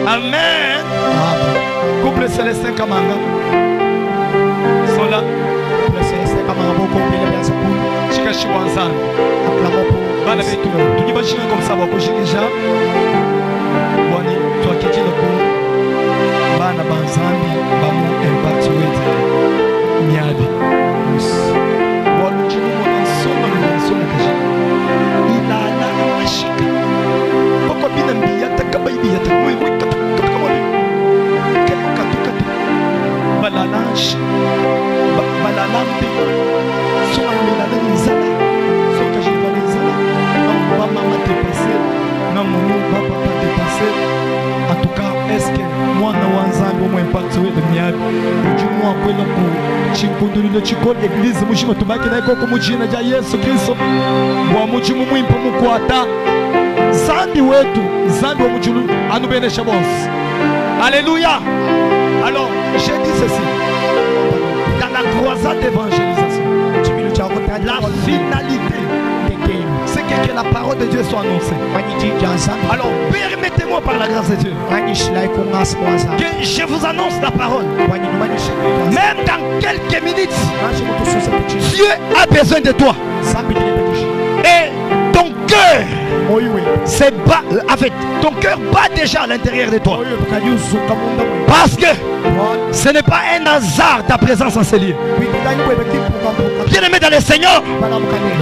Amen. Couple Célestin Kamanga. Ils sont là. Couple Célestin Kamanga, beaucoup de bien sûr. Chika Chiwanzan. Bana betu. Tu dis pas chika comme ça, beaucoup chika déjà. Wani, toi qui dis le coup. Bana banzambi, bamu impact with Niabi. Walu chiku mwana sona kaji. Ila na mashika. Poko bina mbiyata kaba ibiyata. Mui kata kamali. Katu. Balalash. Balalambi. Sona milala nizala. Soka jiba nizala. Maman m'a dépassé. Non mon papa m'a dépassé. En tout cas, est-ce que moi na wanzambi au moins impacté de Niabi? Du moins après le coup. Chikunduli no chikol église mushima tubaki na iko mujina ja Yesu Kristo. Wa mujimu mwimpo mukwata. Zambi wetu, zambi wa mujulu anubenesha boss. Alléluia. Alors, j'ai dit ceci. Dans la croisade d'évangélisation, la finalité, c'est que la parole de Dieu soit annoncée. Alors, permettez-moi par la grâce de Dieu que je vous annonce la parole. Même dans quelques minutes, Dieu a besoin de toi. Et ton cœur, c'est bas, avec ton cœur bat déjà à l'intérieur de toi. Parce que ce n'est pas un hasard ta présence en ces lieux. Bien aimé dans le Seigneur,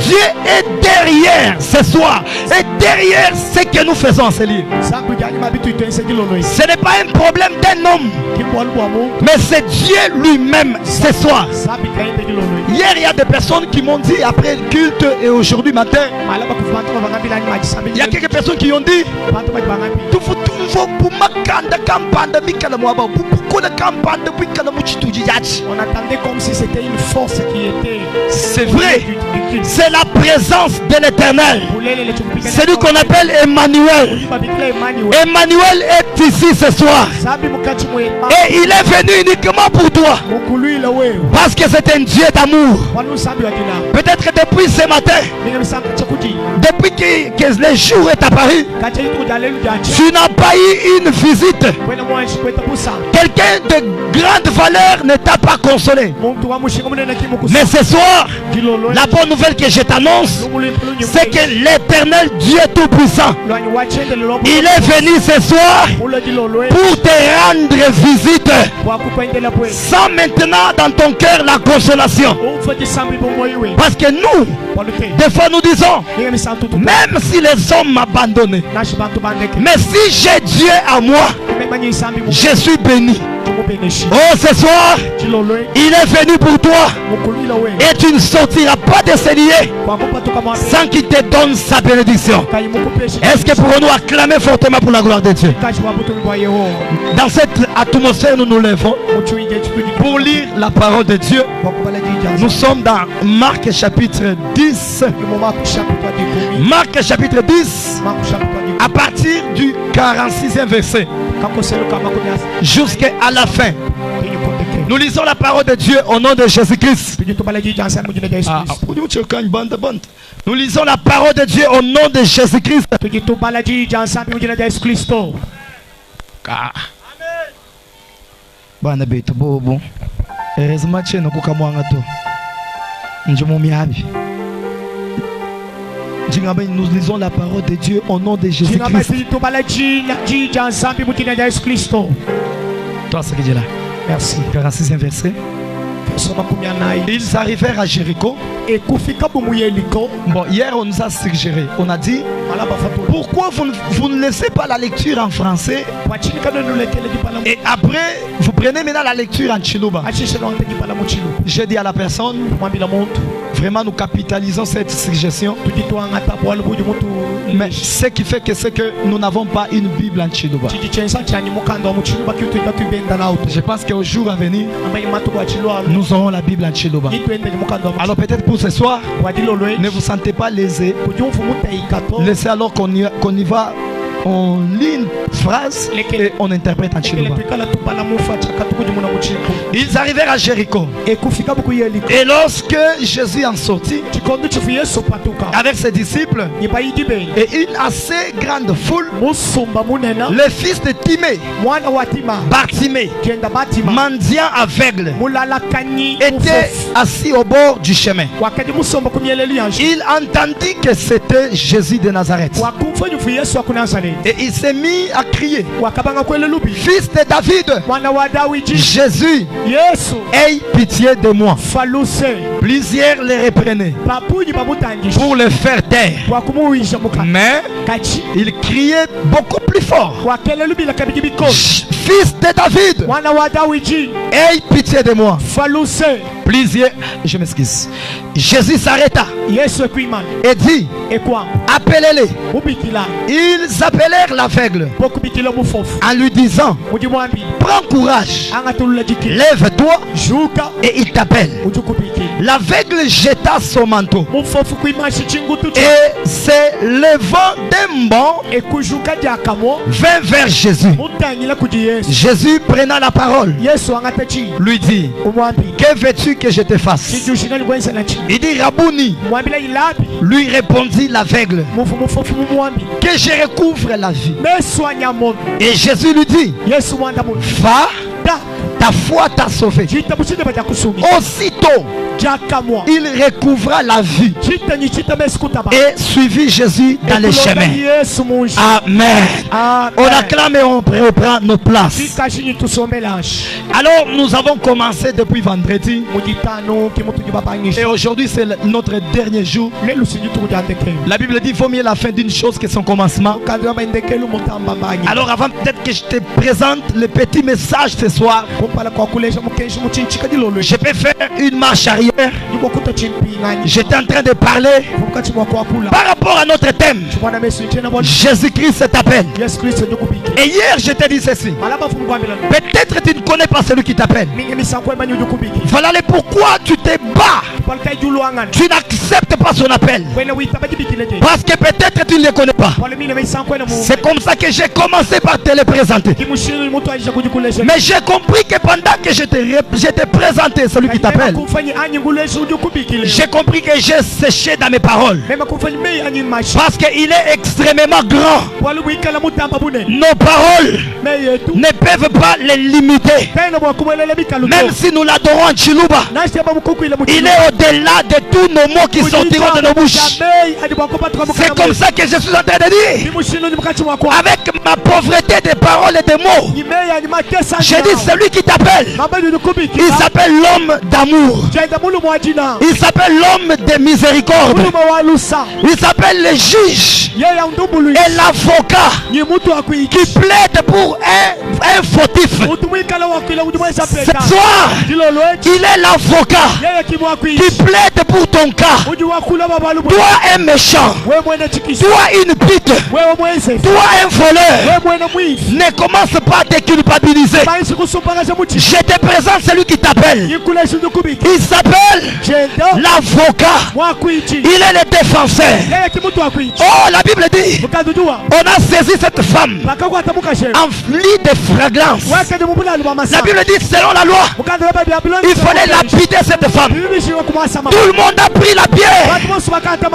Dieu est derrière ce soir et derrière ce que nous faisons en ces lieux. Ce n'est pas un problème d'un homme, mais c'est Dieu lui-même ce soir. Hier, il y a des personnes qui m'ont dit après le culte et aujourd'hui matin, il y a quelques personnes qui ont dit on attendait comme si c'était une force qui était. C'est vrai, c'est la présence de l'Éternel. C'est lui qu'on appelle Emmanuel. Emmanuel est ici ce soir. Et il est venu uniquement pour toi. Parce que c'est un Dieu d'amour. Peut-être que depuis ce matin, depuis que le jour est apparu, tu n'as pas eu une visite. Quelqu'un de grande valeur ne t'a pas consolé. Mais ce soir, la bonne nouvelle que je t'annonce, c'est que l'Éternel Dieu Tout-Puissant, il est venu ce soir pour te rendre visite, sans maintenant dans ton cœur la consolation. Parce que nous, des fois nous disons, même si les hommes m'abandonnent, mais si j'ai Dieu à moi, je suis béni. Oh, ce soir, il est venu pour toi et tu ne sortiras pas de ces lieux sans qu'il te donne sa bénédiction. Est-ce que pourrons-nous acclamer fortement pour la gloire de Dieu? Dans cette atmosphère, nous nous levons pour lire la parole de Dieu. Nous sommes dans Marc chapitre 10. Marc chapitre 10, à partir du 46e verset jusqu'à la fin. Nous lisons la parole de Dieu au nom de Jésus-Christ. Nous lisons la parole de Dieu au nom de Jésus-Christ. Nous lisons la parole de Dieu au nom de Jésus-Christ. Toi, ce que Dieu là. Merci. 46e verset. Ils arrivèrent à Jéricho. Bon, hier on nous a suggéré, on a dit, pourquoi vous ne laissez pas la lecture en français et après vous prenez maintenant la lecture en Chiluba. J'ai dit à la personne, vraiment nous capitalisons cette suggestion, mais ce qui fait que c'est que nous n'avons pas une Bible en Chiluba. Je pense qu'au jour à venir nous aurons la Bible en Chiluba. Alors peut-être pour ce soir, ne vous sentez pas lésé. Laissez alors qu'on y va on lit une phrase et on interprète en Chiluba. Ils arrivèrent à Jéricho. Et lorsque Jésus en sortit avec ses disciples et une assez grande foule, le fils de Timée, Bartimée, mendiant aveugle, était assis au bord du chemin. Il entendit que c'était Jésus de Nazareth. Et il s'est mis à crier, fils de David, Jésus, aie pitié de moi. Plusieurs les reprenaient pour le faire taire. Mais il criait beaucoup plus fort, fils de David, aie pitié de moi. Plusieurs, je m'excuse. Jésus s'arrêta et dit, appelez-les. Ils appelèrent l'aveugle en lui disant, prends courage, lève-toi et il t'appelle. L'aveugle jeta son manteau et se levant d'un bond vint vers Jésus. Jésus prenant la parole lui dit, que veux-tu que je te fasse? Il dit, Rabouni. Lui répondit l'aveugle, que je recouvre la vie. Et Jésus lui dit, va, ta foi t'a sauvé. Aussitôt il recouvra la vue et suivit Jésus dans les chemins. Amen. On acclame et on reprend nos places. Alors nous avons commencé depuis vendredi et aujourd'hui c'est notre dernier jour. La Bible dit, il vaut mieux la fin d'une chose que son commencement. Alors avant peut-être que je te présente le petit message ce soir, je peux faire une marche arrière. J'étais en train de parler par rapport à notre thème. Jésus-Christ t'appelle. Et hier je t'ai dit ceci, peut-être tu ne connais pas celui qui t'appelle. Voilà le pourquoi tu te bats. Tu n'acceptes pas son appel parce que peut-être tu ne le connais pas. C'est comme ça que j'ai commencé par te le présenter. Mais j'ai compris que pendant que je t'ai présenté celui qui t'appelle, j'ai compris que j'ai séché dans mes paroles parce qu'il est extrêmement grand. Nos paroles ne peuvent pas les limiter. Même si nous l'adorons en Chiluba, il est au-delà de tous nos mots qui sortiront de nos bouches. C'est comme ça que je suis en train de dire, avec ma pauvreté de paroles et de mots, j'ai dit celui qui t'appelle, il s'appelle l'homme d'amour, il s'appelle l'homme de miséricorde, il s'appelle le juge et l'avocat qui plaide pour un fautif. Ce soir, il est l'avocat qui plaide pour ton cas. Toi un méchant, toi une pute, toi un voleur, ne commence pas à te culpabiliser. Je te présente celui qui t'appelle. Il s'appelle l'avocat. Il est le défenseur. Oh, la Bible dit, on a saisi cette femme en lit de fragrance. La Bible dit, selon la loi, il fallait lapider cette femme. Tout le monde a pris la pierre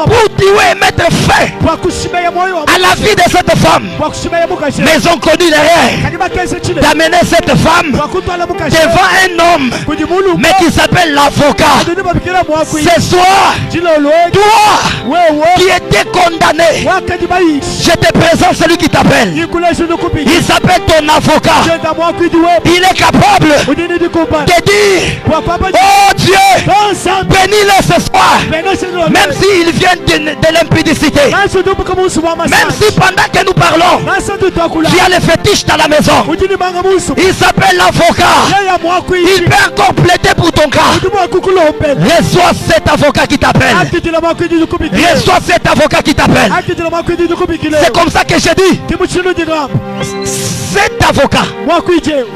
pour tuer et mettre fin à la vie de cette femme. Mais ils ont connu l'erreur d'amener cette femme devant un homme, mais qui s'appelle l'avocat. Ce soir, toi qui étais condamné, je te présente celui qui t'appelle. Il s'appelle ton avocat. Il est capable de dire, oh Dieu, bénis-le ce soir, même s'il vient de l'impudicité, même si pendant que nous parlons tu as le fétiche dans la maison. Il s'appelle l'avocat. Il peut compléter pour ton cas. Reçois cet avocat qui t'appelle. Reçois cet avocat qui t'appelle. C'est comme ça que je dis, cet avocat,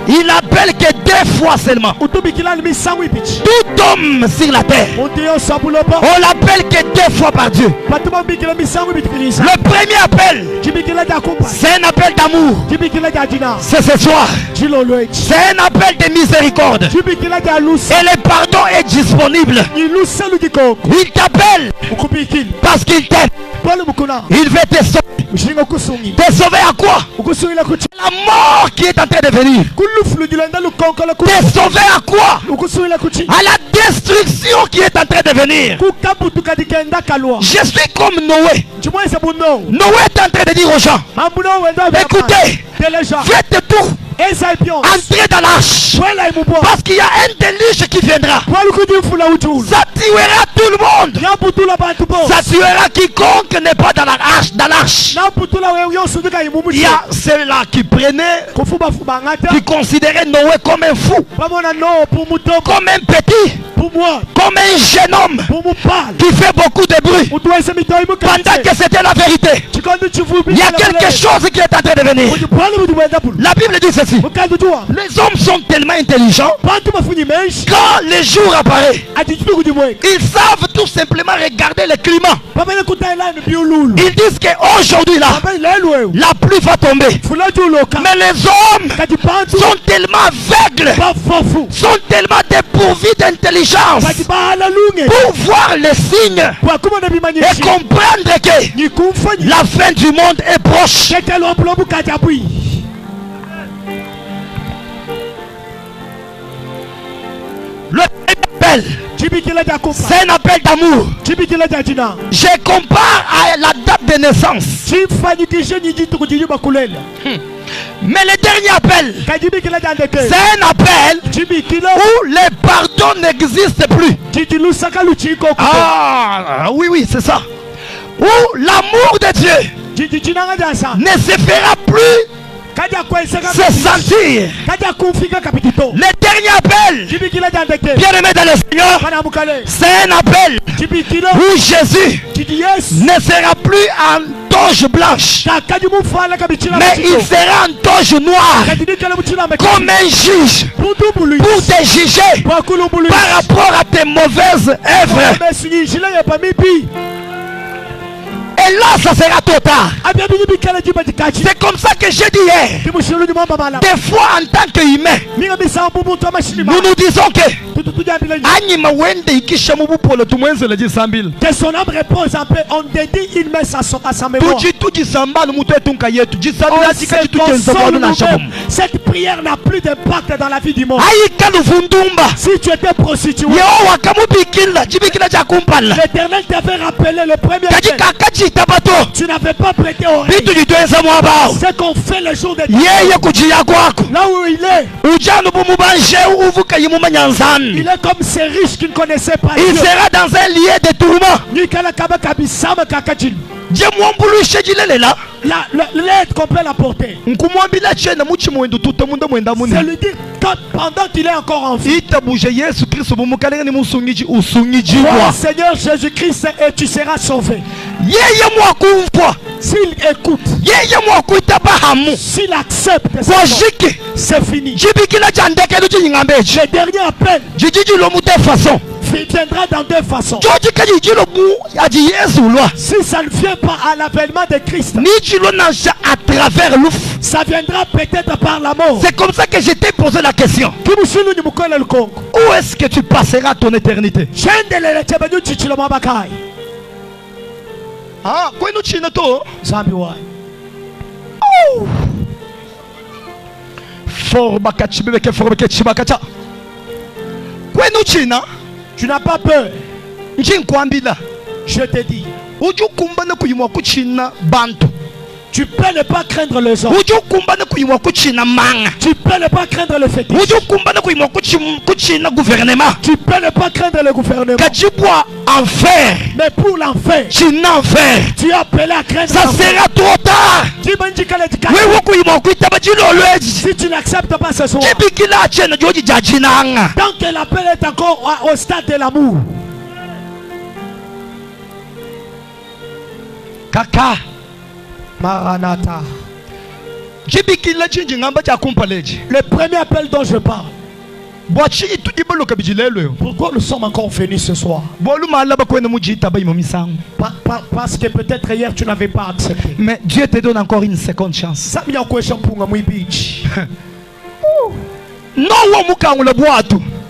il appelle que 2 fois seulement. Tout homme sur la terre, on l'appelle que 2 fois par Dieu. Le premier appel, c'est un appel d'amour. C'est ce soir. C'est un appel de miséricorde. Et le pardon est disponible. Il t'appelle parce qu'il t'aime. Il veut te sauver. Te sauver à quoi? La mort qui est en train de venir. Te sauver à quoi? À la destruction qui est en train de venir. Je suis comme Noé. Noé est en train de dire aux gens, écoutez, faites tout. Entrez dans l'arche. Parce qu'il y a un déluge qui viendra. Ça tuera tout le monde. Ça tuera quiconque n'est pas dans l'arche. Il y a ceux-là qui prenaient, qui considéraient Noé comme un fou, comme un petit, comme un jeune homme qui fait beaucoup de bruit, pendant que c'était la vérité. Il y a quelque chose qui est en train de venir. La Bible dit ceci: les hommes sont tellement intelligents, quand le jour apparaît, ils savent tout simplement regarder le climat. Ils disent qu'aujourd'hui là, la pluie va tomber. Mais les hommes sont tellement aveugles, sont tellement dépourvus d'intelligence pour voir les signes et comprendre que la fin du monde est proche. Le appel, c'est un appel d'amour. Je compare à la date de naissance. Mais le dernier appel, c'est un appel où le pardon n'existe plus. Ah oui, c'est ça. Où l'amour de Dieu ne se fera plus se sentir. Le dernier appel, bien aimé dans le Seigneur, c'est un appel où Jésus ne sera plus en toge blanche, mais il sera en toge noire, comme un juge, pour te juger par rapport à tes mauvaises œuvres. Et là, ça sera trop tard. C'est comme ça que j'ai dit hier. Des fois, en tant qu'humain, nous nous disons que son âme repose un peu. On dédie, il met sa à sa mémoire. Cette prière n'a plus d'impact dans la vie du monde. Si tu étais prostitué, l'Éternel t'avait rappelé le premier jour. Tu n'avais pas prêté oreille. Ce qu'on fait le jour de Dieu. Là où il est, il est comme ces riches qui ne connaissaient pas Dieu. Il sera dans un lieu de tourment. L'aide qu'on peut l'apporter. C'est lui dire que pendant qu'il est encore en vie, Seigneur Jésus-Christ, et tu seras sauvé. S'il écoute, s'il accepte, c'est fini. Le dernier appel viendra dans 2 façons. Si ça ne vient pas à l'avènement de Christ, ça viendra peut-être par la mort. C'est comme ça que je t'ai posé la question. Où est-ce que tu passeras ton éternité? Ah, quoi nous chine to? For bakachi beke for beke chibakacha. Quoi nous china? Tu n'as pas peur. Je te dis. Uju kumbana kuyimwa kuchina bantu. Tu peux ne pas craindre les hommes. Tu peux ne pas craindre le fétiche. Tu peux ne pas craindre le gouvernement. Enfer. Mais pour l'enfer, tu es appelé à craindre. Ça sera trop tard. Si tu n'acceptes pas ce soir, tant que l'appel est encore au stade de l'amour. Kaka Maranatha. Le premier appel dont je parle. Pourquoi nous sommes encore venus ce soir? Parce que peut-être hier tu n'avais pas accepté. Mais Dieu te donne encore une seconde chance.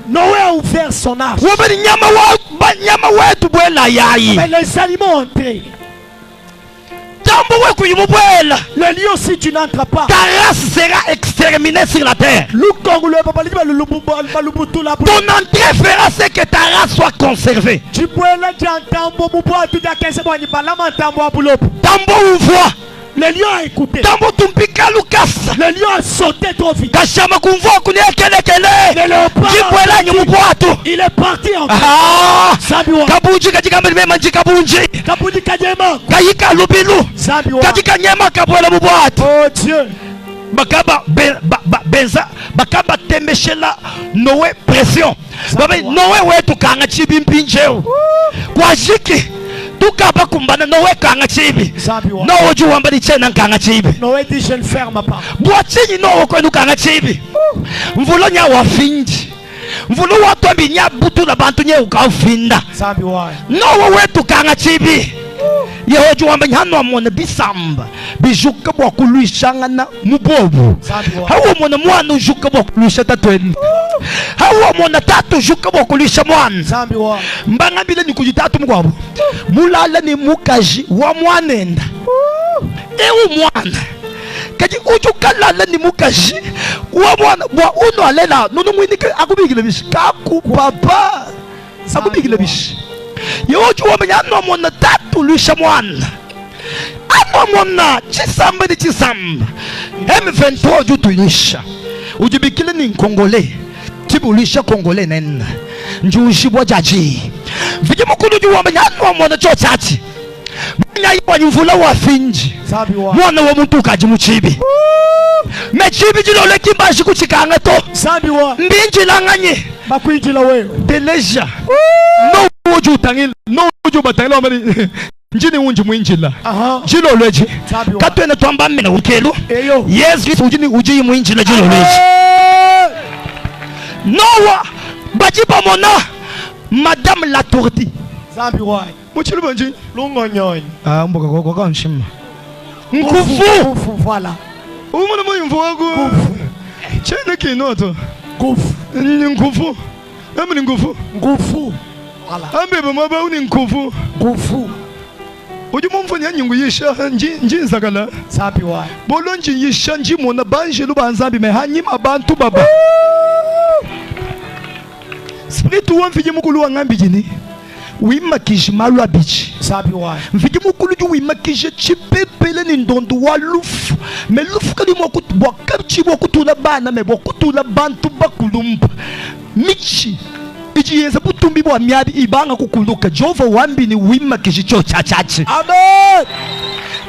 Noé a ouvert son arche. Mais les animaux ont entré. Le lion, si tu n'entres pas, ta race sera exterminée sur la terre. Ton entrée fera ce que ta race soit conservée. Tambo ouvre. Le lion a écouté. Le lion a sauté trop vite. Il est parti en fait. Oh Dieu. Bakaba tembeshela Noé pression. Noé wetu kanga chibi mpinjeo. Kwa jiki tukaba kumbana Noé kanga chibi. Noé ju wambali chena kanga chibi. Noé dit je ne ferme pas. Bwachinyi Noé kwenu kanga chibi. Mvulo nya wafinji. Mvulo watu abinya butu la bantu nye ukafinda. Noé wetu kanga chibi. Yehoju wamba nyano amone bisamba bijuka bwa kuluishanga na mubobu. Hawo mona mwana ujuka bwa kuluisha tatweni. Hawo mona tatu ujuka bwa kuluisha mwana. Mbanga bile ni kujitatu mkwabo. Mulala ni mukaji wa mwanenda. Ewu mwana. Kaji ujuka lala ni mukaji wa mwana. Bwa uno alela nunu mwinike akubigile bishi. Kaku papa akubigile bishi. Yehoju wamba nyano amone tatu luisha mwana. Mwana chisamba ni chisamba M23 jutuisha ujibikile ni Kongole tibulisha Kongole nena njushi bojaji vije mukulu juwamba nyano mwana chochachi mwana yiwa nyumvula wa finji mwana wa muntu kaji muchibi mechibi jilole kimbashi kuchikanga to mbinji langanye bakuinjila wewe deleja no uju tangil no uju batangila wamani njini unji mwinjila jilo leji katwene tuamba mena ukelu yes ujini uji mwinjila jilo leji Noah bajiba mona Madame la Tourti zambi wai muchilu banji lungo nyoni mboka kwa nshima ngufu voilà umuna mwimvu wagu chene kinoto ngufu ngufu ni ngufu voilà ambebe mwaba uni ngufu Uju mumfanya nyungu yisha nji nzagala Sabi wa Bolo nji yisha nji mona banje luba nzambi me hanyima abantu baba Spiritu wa mfiji mukulu wa ngambi jini Wima kishi malu abichi Sabi wa Mfiji mukulu ju wima kishi chipepele ni ndondu wa lufu Me lufu kali mwakutu wakabchi wakutula bana me wakutula bantu bakulumba Michi Iji yeza butumbi wa miadi ibanga kukuluka Jova wambi ni wima kishicho chachachi Amen.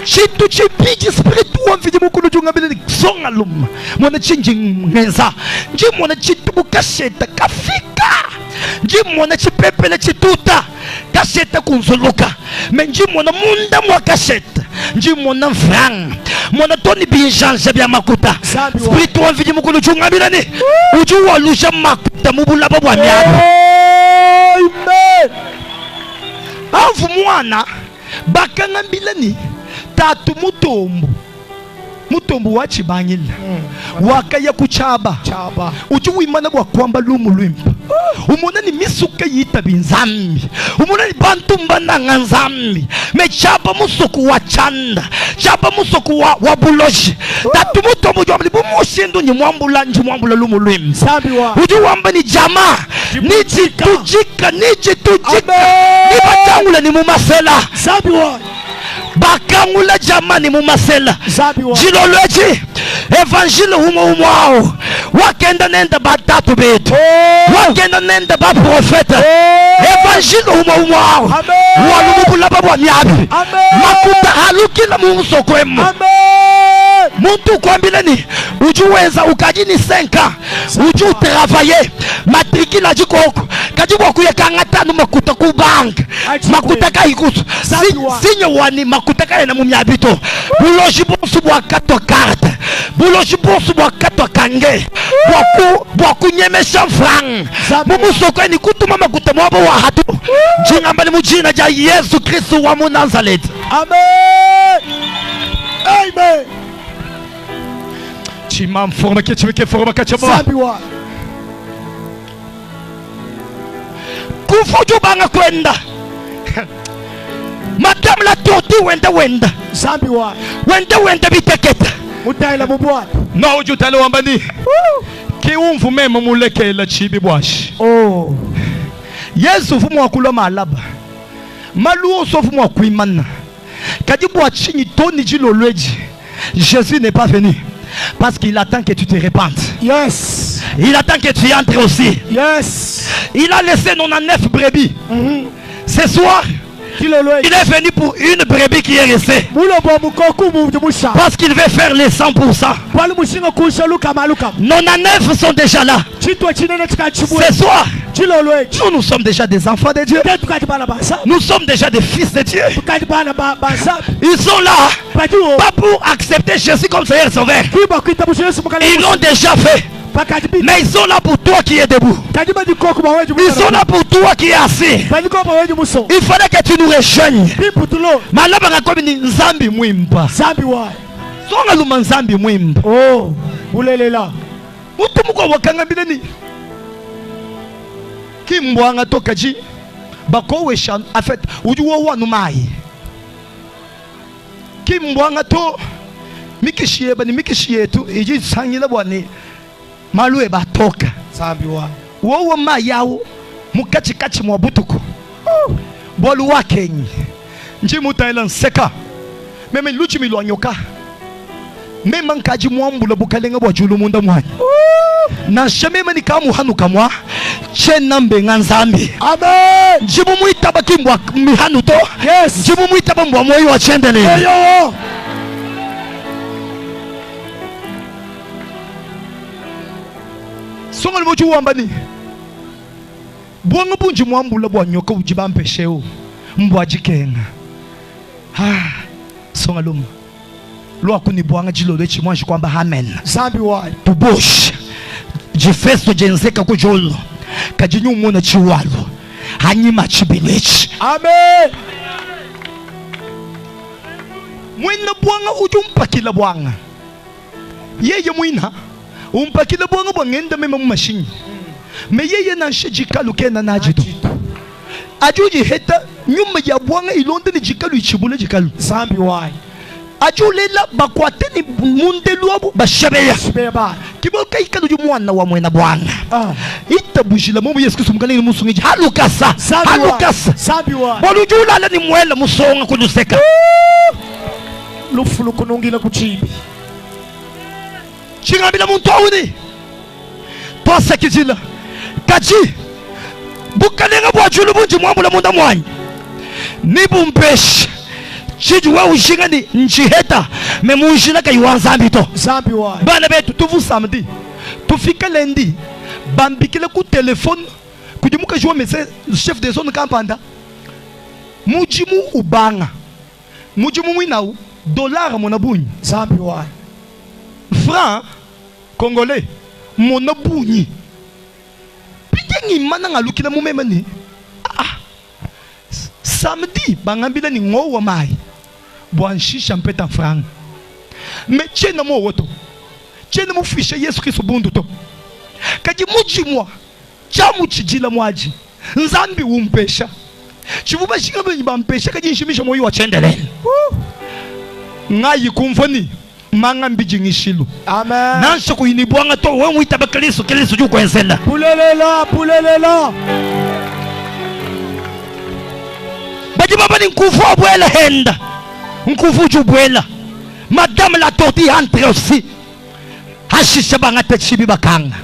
Chitu chipiji spiritu wa mfiji mukulu junga bile ni songa luma Mwana chinji ngenza Nji mwana chitu bukasheta kafika Nji mwana chipepele chituta Kasheta kunzuluka Menji mwana munda mwa kasheta Nji mwana mfrang Mwana toni binjanja bia makuta Spiritu wa mfiji mukulu junga bile ni Uju walusha makuta mubula babu wa miadi Amen. Avu mwana bakanga mbilani tatu mutombo wachibangila wakaya kuchaba uju wimana bwa kwamba lumu lwimpa umuna ni misuka yita binzambi umuna ni bantu mbananga nzambi mechaba musuku wa chanda chaba musuku wa buloji tatu mutombo jwamli bumushindu ni mwambula lumu lwimpa uju wamba ni jama niji tujika ni batangula ni mumasela bakangula jamani mumasela jilolweji evangile umwao wakenda nenda batatu betu wakenda nenda ba profeta evangile umwao walumubula babwa nyabi makuta halukila muusoko emu muntu kwambileni ujuweza ukajini 5 ans uju travailler matricule ajikoko kajibwa kuyekanga tanu makuta ku bank makuta ka ikutu sinyo wani makuta ka na mumyabito buloji bonsu bwa kato carte buloji bonsu bwa kato kange bwa nyemesha franc mumusoko ni kutuma makuta mwabo wa hatu jinga mbali mujina ja Yesu Kristo wa Nazareth. Amen. Amen. Chimam forma que tu veux forma kachamo. Sambiwa. Kufuju banga kwenda. Madame la torti wenda. Sambiwa. Wenda biteketa. Mutaila mubwa. No ujutalo wambani. Ki umvu mema muleke la chibi bwashi. Oh. Yesu fumu wakulwa malaba. Maluo so fumu wakuimana. Kadibu wachini toni jilo lweji. Jésus n'est pas venu parce qu'il attend que tu te répandes. Yes. Il attend que tu entres aussi. Yes. Il a laissé 99 brebis. Ce soir, il est venu pour une brebis qui est restée. Parce qu'il veut faire les 100%. 99 sont déjà là. Ce soir, nous sommes déjà des enfants de Dieu. Nous sommes déjà des fils de Dieu. Ils sont là, pas pour accepter Jésus comme Seigneur et Sauveur. Ils l'ont déjà fait. Mais ils sont là pour toi qui es debout. Ils sont là pour toi qui es assis. Il fallait que tu nous rejoignes. Malaba comme Nzambi mwimba. Songa luma Nzambi mwimba. Oh, ulelela. Mutu muko wakanga bileni. Kimbwanga tokaji. Bako weshan en fait ujuwa wanu mai. Kimbwanga to mikishie bani mikishie tu iji sangila bwani. Malue batoka Sambiwa. Wowo ma yawo mukachikachi mwa butuku bolu wakenyi njimu Thailand seka meme luchi milwanyoka meme nkaji mwambula bukalenga bwa julu munda mwani na shememe ni kamu hanu kamwa chena mbenga Nzambi. Amen. Njimu muitaba kimbwa mihanu to. Yes. Njimu muitaba mbwa moyo wa chendele. Yo. Songa liboju wambani. Buanga bunji mwambula bwa nyoka ujibampe sheo. Mbwa jikenga. Songa luma. Lwa kuni buanga jilo lechi mwanji kwamba amen. Zambi wa. Tubush. Jifesto jenzeka kujolo. Kajinyu mwona chiwalo. Hanyima chibilechi. Amen. Mwina buanga ujumpakila buanga. Yeye mwina. Umpakila buanga buangenda mema mumashini. Me yeye na shejikalu kena najido. Ajuji heta nyuma ya buanga ilonde ni jikalu ichibule jikalu. Zambi wa. Ajulela bakwate ni mundelu abu bashabeya. Kiboka ikalu jumwana wa mwena buanga. Itabujila mumu Yesu Kristo mukani musungi halukasa. Halukasa. Zambi wa. Bolujula la ni mwela musonga kuduseka. Lufulu kunungila kuchibi. Chingabila muntu awuni. Tosa kijila. Kaji. Bukalenga bwa julu bunji mwambula munda mwanyi. Nibu mpeshi. Chiju wa ushinga ni nchiheta. Memu ushina ka yuwa Nzambi to. Zambi wa. Bana betu tuvu samedi. Tufika lendi. Bambikile ku telefone. Kujimuka juwa mese chef de zone kampanda. Mujimu ubanga. Mujimu mwinau. Dollar monabunyi. Zambi wa. Franc congolais monabunyi. Pitengi mana ngalukila mumema ni. Samedi bangambila ni ngowa mai. Bwanshisha mpeta franc. Me chena mo woto. Chena mo fisha Yesu Kristo bundu to. Kaji mujimwa. Chamu chijila mwaji. Nzambi umpesha. Chivuba shikabe nyibampesha kaji nshimisha moyo wa chendele. Ngayi kumfoni. Manga mbijingishilu. Amen. Nansho kuyinibwanga to we mwitaba Kristo ju kwenzela. Pulelela. Baji baba ni nkufu abwela henda. Nkufu jubwela. Madame la tortille entre aussi. Hashisha banga techibi bakanga.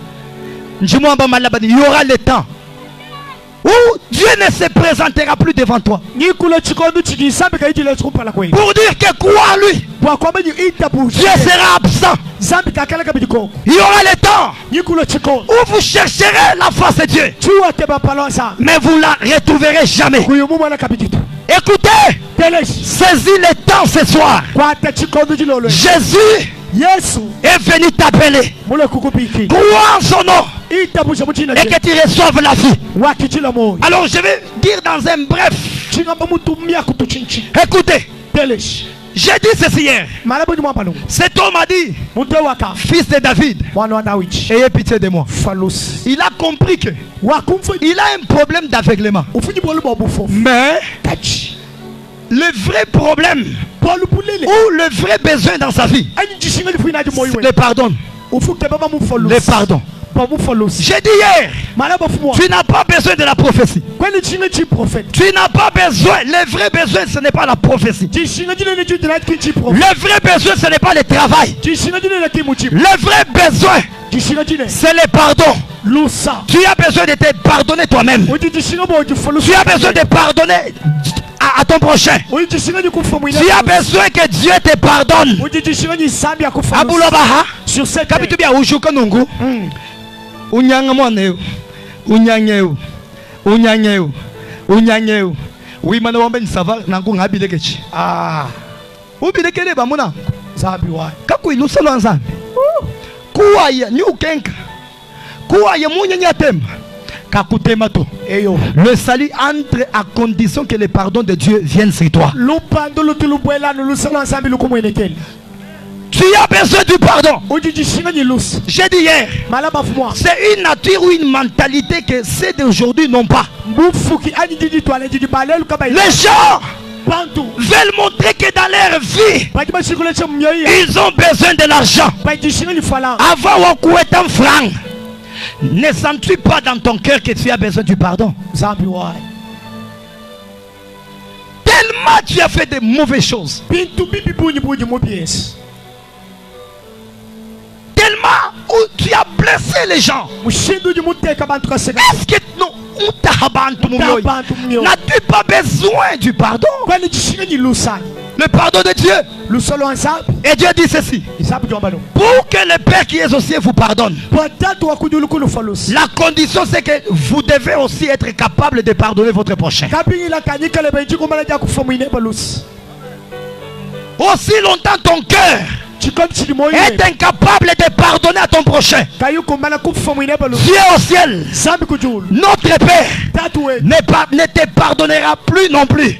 Njimwamba malaba ni yora le temps. où Dieu ne se présentera plus devant toi. Pour dire que crois lui, Dieu sera absent. Il y aura le temps où vous chercherez la face de Dieu, mais vous la retrouverez jamais. Écoutez, saisis le temps ce soir. Jésus est venu t'appeler. Crois en son nom et que tu reçoives la vie. Alors je vais dire dans un bref. Écoutez, j'ai dit ceci hier. Cet homme a dit, fils de David, ayez pitié de moi. Il a compris que il a un problème d'aveuglement. Mais le vrai problème ou le vrai besoin dans sa vie, c'est le pardon. Le pardon. J'ai dit hier, tu n'as pas besoin de la prophétie. Tu n'as pas besoin. Le vrai besoin, ce n'est pas la prophétie. Le vrai besoin, ce n'est pas le travail. Le vrai besoin, c'est le pardon. Tu as besoin de te pardonner toi-même. Tu as besoin de pardonner à ton prochain. Tu as besoin que Dieu te pardonne. Sur cette Unyang'amwaneu, unyang'eu, unyang'eu, unyang'eu. Oui, mana wambe ni sava nangu ngabile kechi. Ah, ubile kele bamuna. Zabi wa. Kaku ilusa lwanzambi. Kuwa ya ni ukenka. Kuwa ya munyanya tema. Kakutema to. Eyo. Le salut entre à condition que le pardon de Dieu vienne sur toi. Lupando lutulubuela nulusa lwanzambi lukumwenekele. Tu as besoin du pardon. J'ai dit hier, c'est une nature ou une mentalité que ceux d'aujourd'hui n'ont pas. Les gens veulent montrer que dans leur vie, ils ont besoin de l'argent. Avant on couette un franc. Ne sens-tu pas dans ton cœur que tu as besoin du pardon? Tellement tu as fait de mauvaises choses. Tellement où tu as blessé les gens. Est-ce que non, n'as-tu pas besoin du pardon? Le pardon de Dieu. Et Dieu dit ceci: pour que le Père qui est au ciel vous pardonne, la condition c'est que vous devez aussi être capable de pardonner votre prochain. Aussi longtemps ton cœur est incapable de pardonner à ton prochain, Dieu au ciel, notre Père, ne te pardonnera plus non plus.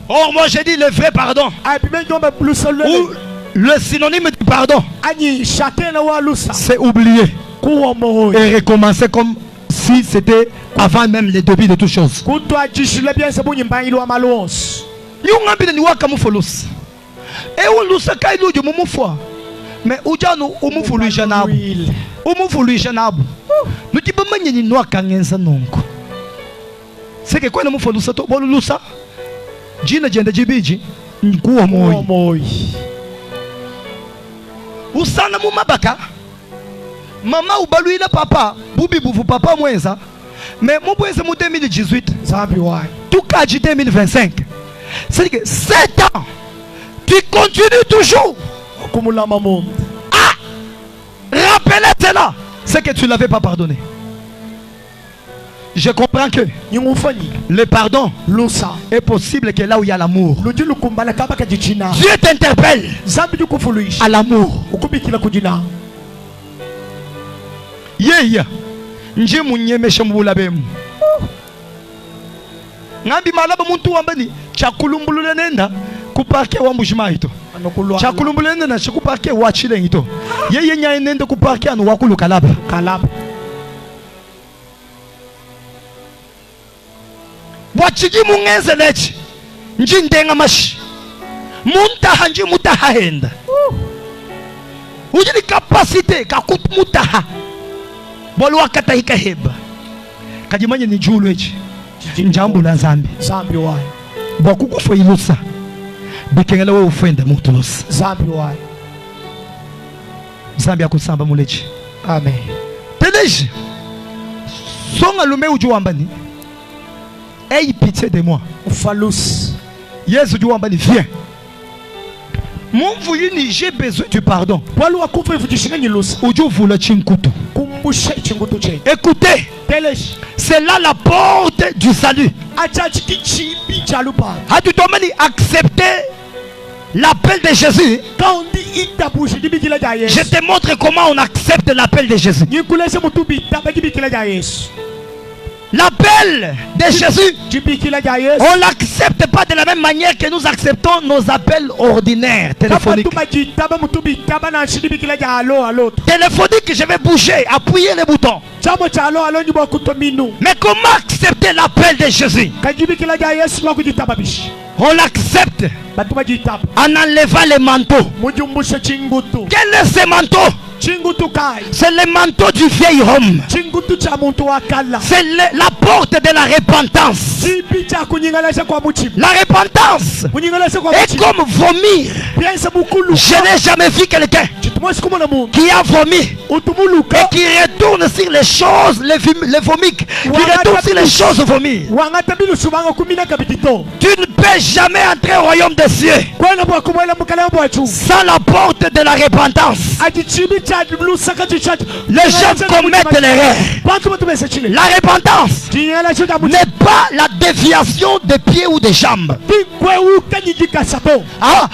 Or moi j'ai dit le vrai pardon, ou le synonyme du pardon, c'est oublier et recommencer comme si c'était avant même le début de toutes choses. Yungambile ni waka mufolus. E ulusa kailu ju mumufwa. Me ujanu umufuluisha nabu. Umufuluisha nabu. Nukiba manye ni nwaka ngenza nongo. Seke kwena mufolusa to bolulusa. Jina jenda jibiji nkuwa moi. Usana mumabaka. Mama ubaluila papa, bubi buvu papa mwenza. Mais mubwenze mu 2018. Zambi wai. Tukaji 2025. C'est-à-dire que 7 ans, tu continues toujours à rappeler cela, c'est que tu ne l'avais pas pardonné. Je comprends que le pardon est possible que là où il y a l'amour, Dieu t'interpelle à l'amour. Yeah, Ngambi malaba muntu wambani chakulumbulule nenda kupake wa mbujimaito chakulumbulule nenda na chakupake wa chilengito yeye nya nenda kupake anu wakulu kalaba wachiji mungeze lechi njindenga mashi muntaha nji mutaha henda ujini kapasite kakut mutaha bolu wakata hika heba kajimanye ni julu echi njambu la zambi wa bokuko fo ilusa bikengela we ufenda mutulos zambi akusamba mulechi amen. Téléj. Songa lume ujuambani. Aie pitié de moi. Ufalus. Yesu ujuambani, viens. Mon voyini, j'ai besoin du pardon. Écoutez, c'est là la porte du salut. Accepter l'appel de Jésus. Je te montre comment on accepte l'appel de Jésus. L'appel de Jésus, on ne l'accepte pas de la même manière que nous acceptons nos appels ordinaires téléphoniques. Téléphonique, je vais bouger, appuyer les boutons. Mais comment accepter l'appel de Jésus? On l'accepte en enlevant les manteaux. Quel est ce manteau? C'est le manteau du vieil homme. C'est la porte de la repentance. La repentance est comme vomir. Je n'ai jamais vu quelqu'un qui a vomi et qui retourne sur les choses, les vomiques, qui retourne sur les choses vomies. Tu ne peux jamais entrer au royaume des cieux sans la porte de la repentance. Les gens commettent l'erreur. La repentance n'est pas la déviation des pieds ou des jambes. Ah,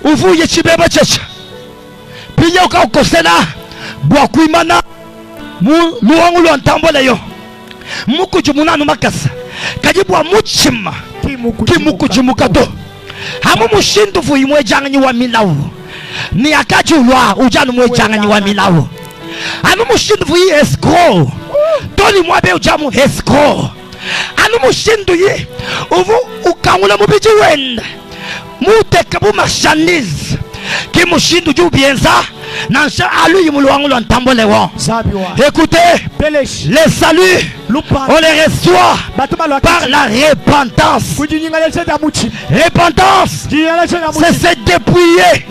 uvuye chibeba checha pinya ukakosela bwakuimana luwangu lwantambola yo mukujumuna makasa kajibwa muchima kimukujimukato hamu mushindu vuyimwe janganyi wa milawu ni akajulwa ujanu mwe janganyi wa milawu hamu mushindu vuyi escrow toli mwabe ujamu escrow hamu mushindu yi uvu ukangula mubiji wenda muteka bu marchandise ki mushindu ju bienza nansha alu yimulwangu lwantambole wo. Écoutez, les saluts on les reçoit par la repentance. Repentance, c'est se dépouiller.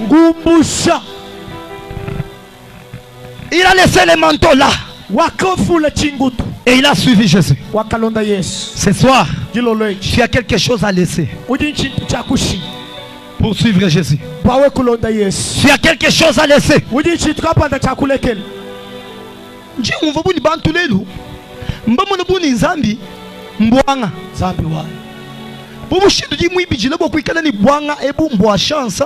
Il a laissé les manteaux là et il a suivi Jésus. Ce soir, tu as quelque chose à laisser pour suivre Jésus. Tu as quelque chose à laisser. Mbamuna buni nzambi mbwanga zambi wa bubu shindu ji mwibijile bwo kwikala ni bwanga ebu mbwa chance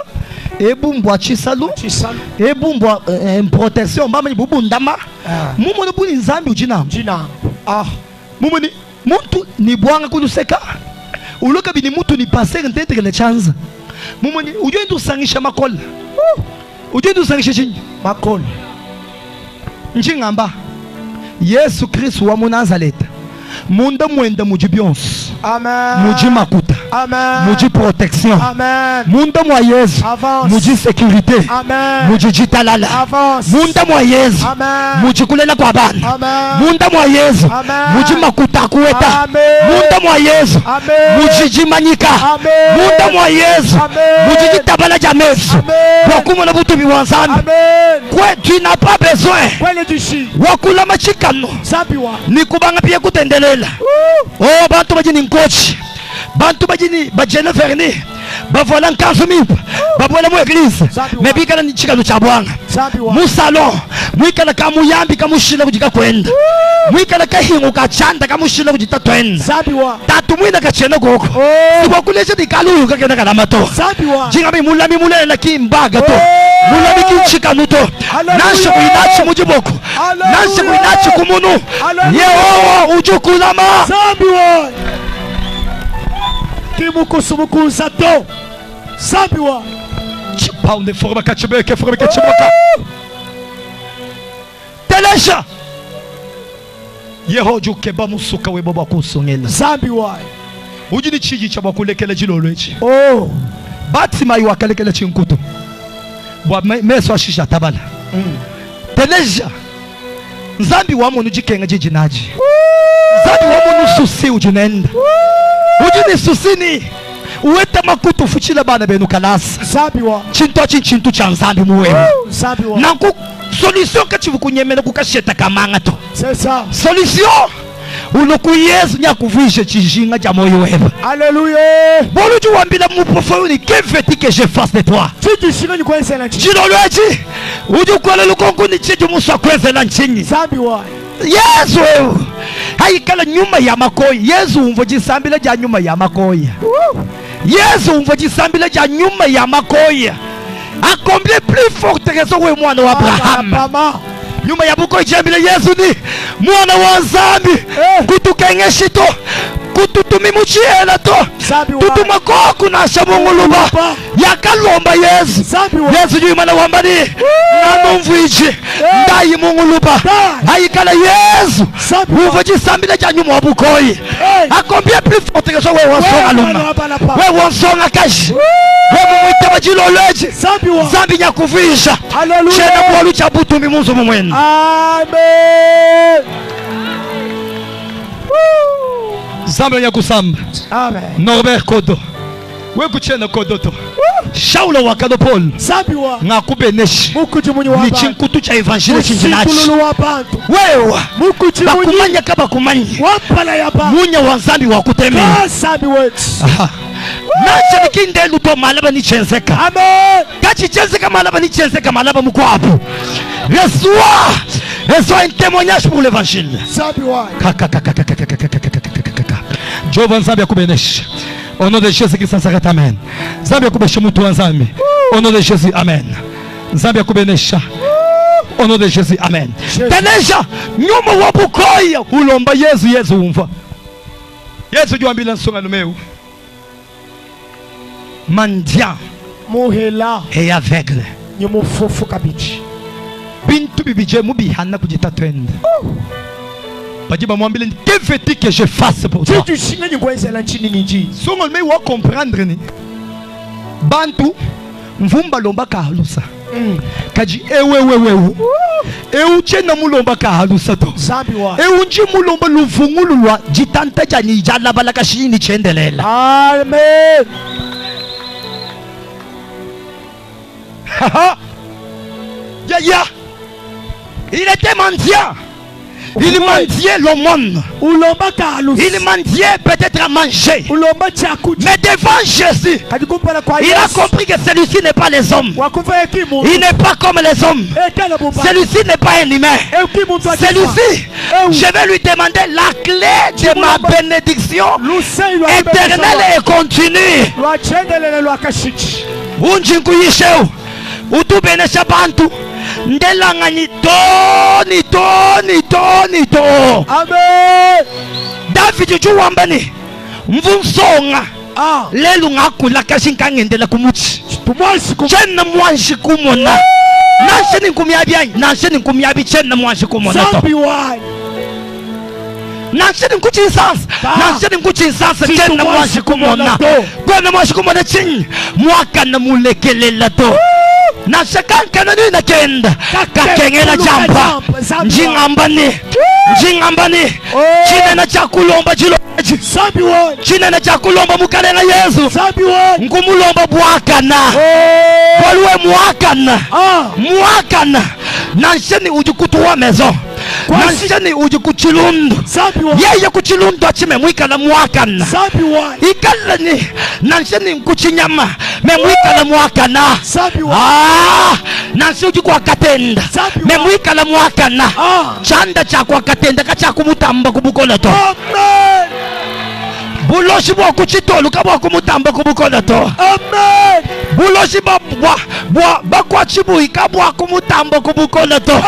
ebu mbwa chisalu ebu mbwa protection mbama ni bubu ndama mumuna buni nzambi ujina mumuni muntu ni bwanga kuluseka uloka bini muntu ni passer ntetre le chance mumuni ujue ndu sangisha makola ujue ndu sangisha chini makola njingamba Yesu Kristu wa Munazaleta munda mwenda muji byonse muji makuta muji protection munda mwa Yesu muji sécurité muji jitalala munda mwa Yesu muji kulela kwa bana munda mwa Yesu muji makuta kuweta munda mwa Yesu muji jimanyika munda mwa Yesu muji jitabala jamesu kwa kumona butu biwanzani kwe tu n'as pas besoin wakula machikano ni kubanga pia kutendelela. Oh, bantu bajini nkochi, bantu bajini bajene verni, bavola nkazumi, babola mu église, mebika na nchika luchabwanga, mu salon, mwikala kamuyambi kamushila kujika kwenda, mwikala kahingu kachanda kamushila kujita twenda, tatu mwina kachena goko, siwa kuleje dikalu kakena kalamato, jingabi mulami mulela kimbaga to, mulami kinchika nuto, nashe kuinachi mujiboko, nashe kuinachi kumunu, yehowa ujukulama, sabiwa, kimukusumuku sato, sabiwa, chipaunde forma kachibeke forma kachibaka, telesha. Yeho jukeba musuka webo bakusongela zambi wa ujini chiji cha bakulekele jilolwechi batima yiwakalekele chinkuto bwa meso ashisha tabala teleja zambi wa munu jikenga jijinaji zambi wa munu susi ujinenda ujini susini uwete makutu fuchila bana benu kalasa Zabiwa. Chintu cha nzambi muwema. Zabiwa. Nanku solution kati vukunyemela kukasheta kamanga to. C'est ça. Solution. Unoku Yesu nyakuvishe chishinga cha moyo wema. Alléluia. Bolu tu wambila mupofoni que veux-tu que je fasse de toi? Chichishinga ni kwese na chini. Chilolwechi. Uju kwa lukongo ni chitu musa kweze na nchini. Zabiwa. Yesu haikala nyuma ya makoyi. Yesu umvojisambile ja nyuma ya makoyi. Yesu umvojisambile ja nyuma ya makoyi. A combien plus forte raison we mwana wa Abraham. Nyuma ya buko ijambile Yesu ni mwana wa nzambi. Kutukengeshito kututumi muchiela to tutuma koku na shamunguluba yakalomba Yesu. Yesu juu mana wambani nanumviji ndayi munguluba haikala Yesu uvojisambile ja nyuma wa bukoyi. A combien plus forte raison we wansonga luma we wansonga kashi we mumwite majiloloji zambi nyakuvisha chena bolu cha butumi munzu mumwenu. Amen. Zambi nyakusamba. Amen. Norbert Kodo we kuchena Kodo to Shaulo wakado Paul Zabiwa ngakubeneshi ni chinkutu cha evangile chinjinachi wewa bakumanya kaba kumanyi munya wanzambi wakuteme nache nikindelu to malaba ni chenzeka. Amen. Kachi chenzeka malaba ni chenzeka malaba mukwapu reçois un témoignage pour l'évangile. Zabiwa. Jova nzambi akubenesha. Au nom de Jésus qui s'arrête, amen. Nzambi akubesha mutu wa nzambi. Au nom de Jésus, amen. Nzambi akubenesha. Au nom de Jésus, amen. Tenesha nyuma wa bukoya ulomba Yesu umva. Yesu juambila nsonga numeu. Mandia muhela et aveugle. Nyumufufu kabichi. Bintu bibije mubihana kujita twende. Bajiba mwambile que veux-tu que je fasse pour toi? Songo me wa comprendre ni bantu mvumba lomba ka halusa kaji ewe chena mulomba ka halusa to nji mulomba luvungululwa jitanta jani jala balaka shini chendelela. Amen. Ya il était mendiant. Il mendiait l'aumône. Il mendiait peut-être à manger. Mais devant Jésus, il a compris que celui-ci n'est pas les hommes. Il n'est pas comme les hommes. Celui-ci n'est pas un humain. Celui-ci, je vais lui demander la clé de ma bénédiction éternelle et continue. Utubenesha bantu ndelanga ni to. Amen. David juwambani mvumsonga lelu ngakula kashinka ngendela kumuchi chena mwanshi kumona nansheni nkumyabi chena mwanshi kumona to nansheni nkuchinsasa chena mwanshi kumona kwena mwanshi kumona chini mwaka na mulekelela to na shakanka na kenda kakengela jampa njingambani chine na chakulomba chiloji chine na chakulomba mukalela Yesu ngumulomba bwakana walwe mwakana nansheni ujikutuwa mezo nansheni ujikuchilundu yeye kuchilundu achime mwikala mwakana ikalani nansheni nkuchinyama memwikala mwakana nansi ujikuwa katenda memwikala mwakana chanda chakwa katenda kachakumutamba kubukola to buloshi bwa kuchitolu kabwa kumutamba kubukola to buloshi bakwa chibuhi kabwa kumutamba kubukola to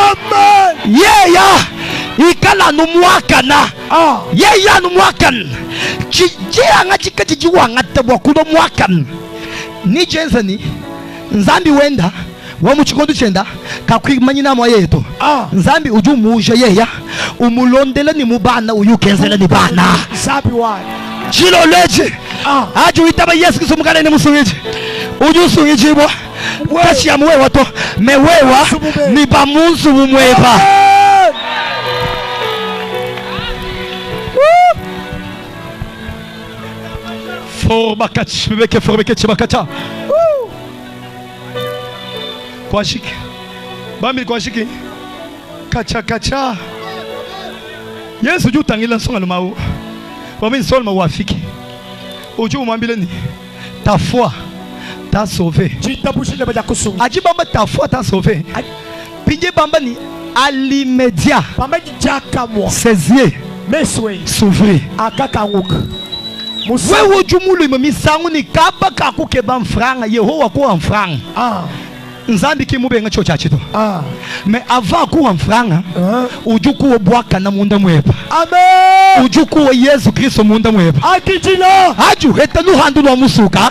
yeya ikala numwakana yeya numwakana chijianga chikachijiwanga tabwa kulo mwakana ni jenzani nzambi wenda wa muchikondo chenda kakwimanyina mwa yeto nzambi ujumuje yeya umulondela ni mubana uyukenzela ni bana chilo leje aju itaba Yesu kisumukana ni musungiji ujusungiji bwa kashi ya mwewa to mewewa ni bamunzu mumweba. Forbakachi beke forbeke chibakata. Kwa shiki. Bambi kwa shiki. Kacha kacha. Yesu juu tangila songa lumau. Bambi songa wafiki. Uju mwambile ni. Ta foi t'a sauvé. Aji bamba ta foi t'a sauvé. Pidje bamba ni à l'immédiat. Ses yeux s'ouvrir. Wewe jumulu imami sangu ni kaba kakuke bamfranga Yehowa kuwa mfranga. Nzambi kimubenga cho chachito. Mais avant kuwa mfranga ujuku obwaka na munda mweba. Amen. Ujuku wa Yesu Kristo munda mweba. Akijila. Aju heta nuhandu wa musuka.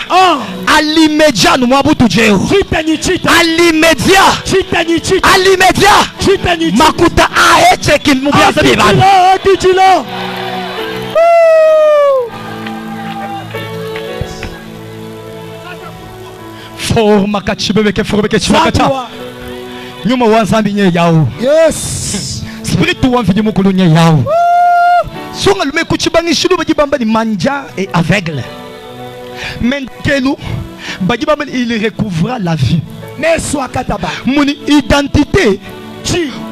Alimedia no mwabutu jeo. Chita. Alimedia. Chita. Alimedia. Chita. Makuta aheche kimubiasa bibani. Akijila. Forma kachibeke forbeke chibakata. Nyuma wanzambi nye yao. Yes. Spiritu wanfidi mukulu nye yao. Songa lume kuchibangi shilu bajibamba ni manja et aveugle. Menkelu bajibamba il recouvra la vie. Ne soit kataba. Mon identité.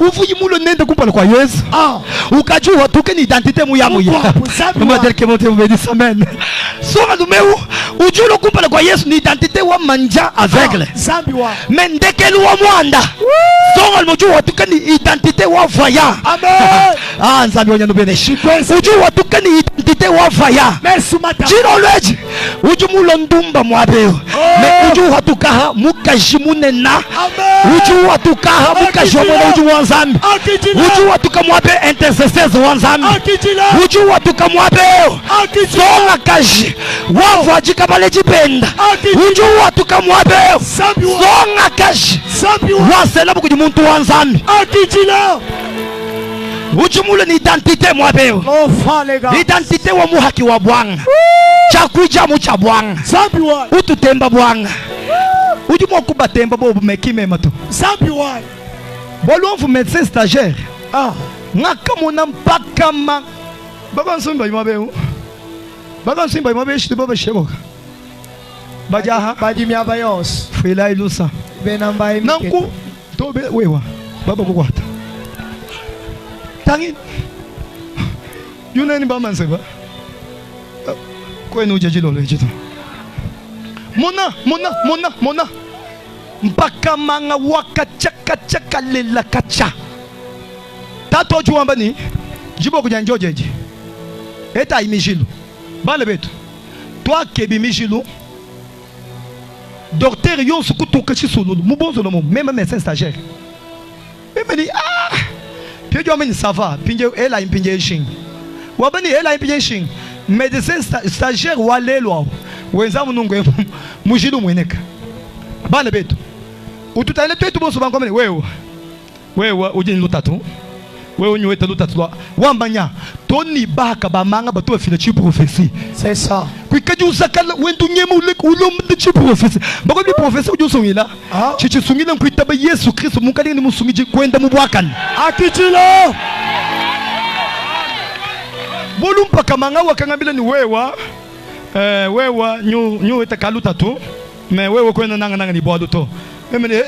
Uvuyi mulo nende kumpala kwa Yesu. Ukajua tukeni identité muyamu ya. Mama que monte vous bénisse amen. Songa lumeu ujulo kumpala kwa Yesu ni identité wa manja aveugle. Zambiwa. Mendekelu wa mwanda. Songa lumujua tukeni identité wa voyant. Amen. Nzambi wanya nubeneshi. Ujua tukeni identité wa voyant. Jiro leji. Ujumulo ndumba mwabeo. Me ujua tukaha mukajimunena. Ujua tukaha mukajomona ujua wanzambi. Ujua tukamwabe intercessors wanzambi. Ujua tukamwabe songa kaji wavwa jikabale jipenda. Ujua tukamwabe songa kaji wasela bukuji muntu wanzambi. Ujumule ni identité mwabeo. Identité wa muhaki wa bwanga. Chakuja mucha bwanga. Ututemba bwanga. Ujumwa kubatemba bobu mekime mato. Bolonfu médecin stagiaire. Ngaka mona mpaka ma. Baba nsumba imabeu. Baba nsumba imabeu shiti baba sheboka. Bajaha. Bajimia bayos. Fila ilusa. Benamba imike. Nanku. Tobe wewa. Baba kukwata. Tangi. Yuna ni bama nseba. Kwenu ujajilo lejito. Mona. Mpaka manga waka chaka lela kacha. Tato juamba ni jibo kujanjo jeji. Eta imijilu. Bale betu. Toi kebi mijilu. Docteur yon sukutu kachi sululu. Mubonzo lomo. Même médecin stagiaire. Même ni Pio ameni sava. Pinje ela impinje shing. Wabani ela impinje shing. Médecin stagiaire wale lwa. Wenza munungwe mujilu mweneka. Bale betu. Ututaile twetu boso bangomene wewe ujini lutatu wewe unyueta lutatu wambanya toni baka bamanga batu bafile chi prophétie. C'est ça. Kwikaji usakala wentu nyemu ulomde chi prophétie bako ni prophétie ujusungila chichi sungila nkwitaba Yesu Kristo mukali ni musungiji kwenda mubwakani akitilo bolumpa kamanga wakangambila ni wewa nyueta kalutatu me wewe kwenda nanga ni bwaluto memene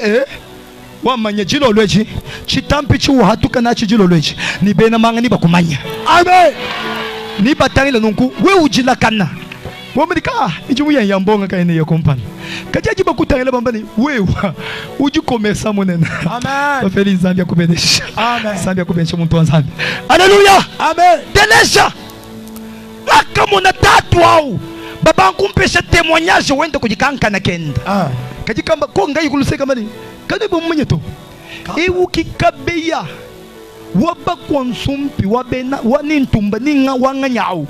wamanya jilo lweji chitampi chi wahatuka na chijilo lweji ni bena manga ni bakumanya. Amen. Ni batangila nunku we ujila kana wamedika ijumu ya yambonga kaine ya kompani kajaji bakutangila bambani wewa uju komesa monena. Amen. Bafeli Zambia kubenesha. Amen. Zambia kubenesha muntu wa Zambia. Haleluya. Amen. Denesha akamona tatu au baba nkumpesha témoignage wende kujikanka na kenda. Kajikamba ko ngai kuluseka mani kane bomunye to ewu kikabeya waba konsumpi wabena wanintumba ninga wanganyao